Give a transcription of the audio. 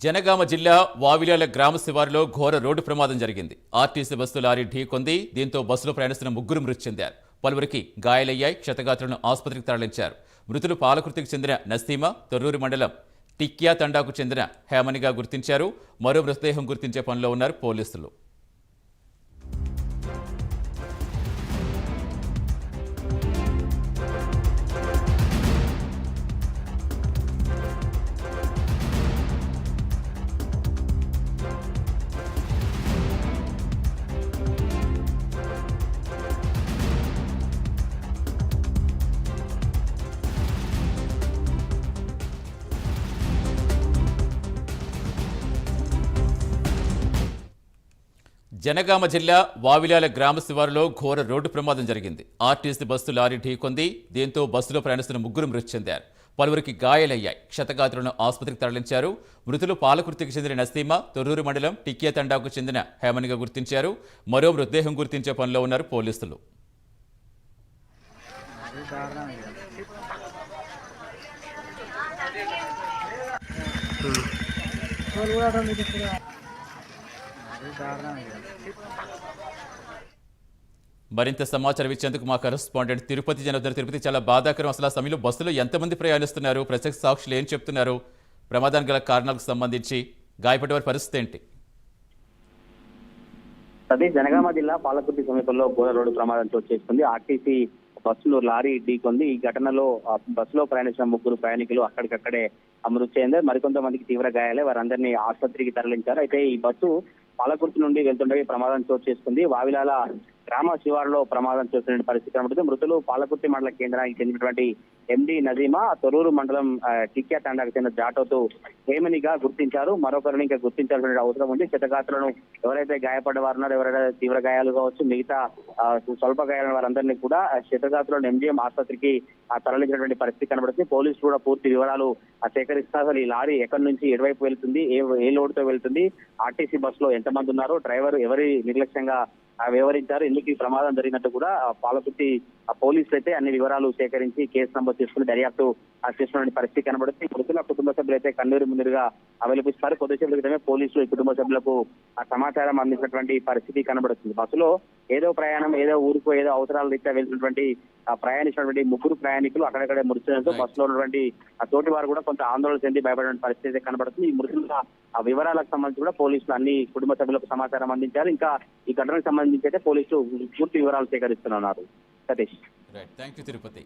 జనగామ జిల్లా వావిలాల గ్రామ శివారులో ఘోర రోడ్డు ప్రమాదం జరిగింది. ఆర్టీసీ బస్సు లారీ ఢీకొంది. దీంతో బస్సులో ప్రయాణిస్తున్న ముగ్గురు మృతి చెందారు. పలువురికి గాయాలయ్యాయి. క్షతగాత్రులను ఆసుపత్రికి తరలించారు. మృతులు పాలకుర్తికి చెందిన నసీమ, తొర్రూరు మండలం టిక్యా తండాకు చెందిన హేమనిగా గుర్తించారు. మరో మృతదేహం గుర్తించే పనిలో ఉన్నారు పోలీసులు. జనగామ జిల్లా వావిలాల గ్రామ శివారులో ఘోర రోడ్డు ప్రమాదం జరిగింది. ఆర్టీసీ బస్సు లారీ ఢీకొంది. దీంతో బస్సులో ప్రయాణిస్తున్న ముగ్గురు మృతి చెందారు. పలువురికి గాయాలయ్యాయి. క్షతగాత్రులను ఆసుపత్రికి తరలించారు. మృతులు పాలకుర్తికి చెందిన నసీమ, తొర్రూరు మండలం టిక్యా తండాకు చెందిన హేమనిగా గుర్తించారు. మరో మృతదేహం గుర్తించే పనిలో ఉన్నారు పోలీసులు. మరింత సమాచారం ఇచ్చేందుకు మా కరెస్పాండెంట్ తిరుపతి జనార్దన్. తిరుపతి, చాలా బాధాకరం. అసలు ఆ సమయంలో బస్సులో ఎంతమంది ప్రయాణిస్తున్నారు? ప్రత్యక్ష సాక్షులు ఏం చెప్తున్నారు? ప్రమాదానికి గల కారణాలకు సంబంధించి గాయపడ్డ పరిస్థితి ఏంటి? అదే జనగామ జిల్లా పాలకుర్తి సమీపంలో ఘోర రోడ్డు ప్రమాదం చోటు చేసుకుంది. ఆర్టీసీ బస్సులో లారీ ఢీకొంది. ఈ ఘటనలో బస్సులో ప్రయాణించిన ముగ్గురు ప్రయాణికులు అక్కడికక్కడే మృతి చెందారు. మరికొంతమందికి తీవ్ర గాయాలే. వారందరినీ ఆసుపత్రికి తరలించారు. అయితే ఈ బస్సు పాలకుర్తి నుండి వెళ్తుండగా ప్రమాదం చోటు చేసుకుంది. వావిలాల గ్రామ శివారులో ప్రమాదం చూస్తున్న పరిస్థితి కనబడుతుంది. మృతులు పాలకుర్తి మండల కేంద్రానికి చెందినటువంటి ఎండి నజీమా, తొర్రూరు మండలం టిక్యా తండాకు చెందిన జాటోతో హేమనిగా గుర్తించారు. మరొకరిని ఇంకా గుర్తించాల్సిన అవసరం ఉంది. క్షతగాత్రులను ఎవరైతే గాయపడ్డవారు ఉన్నారో, ఎవరైతే తీవ్ర గాయాలు కావచ్చు, మిగతా స్వల్ప గాయాలైన వారందరినీ కూడా క్షతగాత్రులను ఎంజిఎం ఆసుపత్రికి తరలించినటువంటి పరిస్థితి కనబడుతుంది. పోలీసులు కూడా పూర్తి వివరాలు సేకరిస్తారు. అసలు ఈ లారీ ఎక్కడి నుంచి ఎటువైపు వెళ్తుంది, ఏ లోడ్తో వెళ్తుంది, ఆర్టీసీ బస్సులో ఎంతమంది ఉన్నారు, డ్రైవర్ ఎవరి నిర్లక్ష్యంగా వివరించారు, ఎందుకు ఈ ప్రమాదం జరిగినట్టు కూడా పాలకుర్తి పోలీసులు అయితే అన్ని వివరాలు సేకరించి కేసు నమోదు చేసుకుని దర్యాప్తు చేస్తున్న పరిస్థితి కనబడుతుంది. మృతుల కుటుంబ సభ్యులు అయితే కన్నీరు ముందుగా విలపిస్తారు. కొద్దిసేపటి క్రితమే పోలీసులు ఈ కుటుంబ సభ్యులకు సమాచారం అందించినటువంటి పరిస్థితి కనబడుతుంది. బస్సులో ఏదో ప్రయాణం, ఏదో ఊరుకు, ఏదో అవసరాల రీత్యా వెళ్తున్నటువంటి ప్రయాణించినటువంటి ముగ్గురు ప్రయాణికులు అక్కడక్కడే మృతి చెందడంతో బస్సులో ఉన్నటువంటి తోటి వారు కూడా కొంత ఆందోళన చెంది భయపడిన పరిస్థితి కనబడుతుంది. ఈ మృతుల వివరాలకు సంబంధించి కూడా పోలీసులు అన్ని కుటుంబ సభ్యులకు సమాచారం అందించారు. ఇంకా ఈ ఘటనకు సంబంధించి అయితే పోలీసులు పూర్తి వివరాలు సేకరిస్తున్నారు. Satish, thank you Tirupati.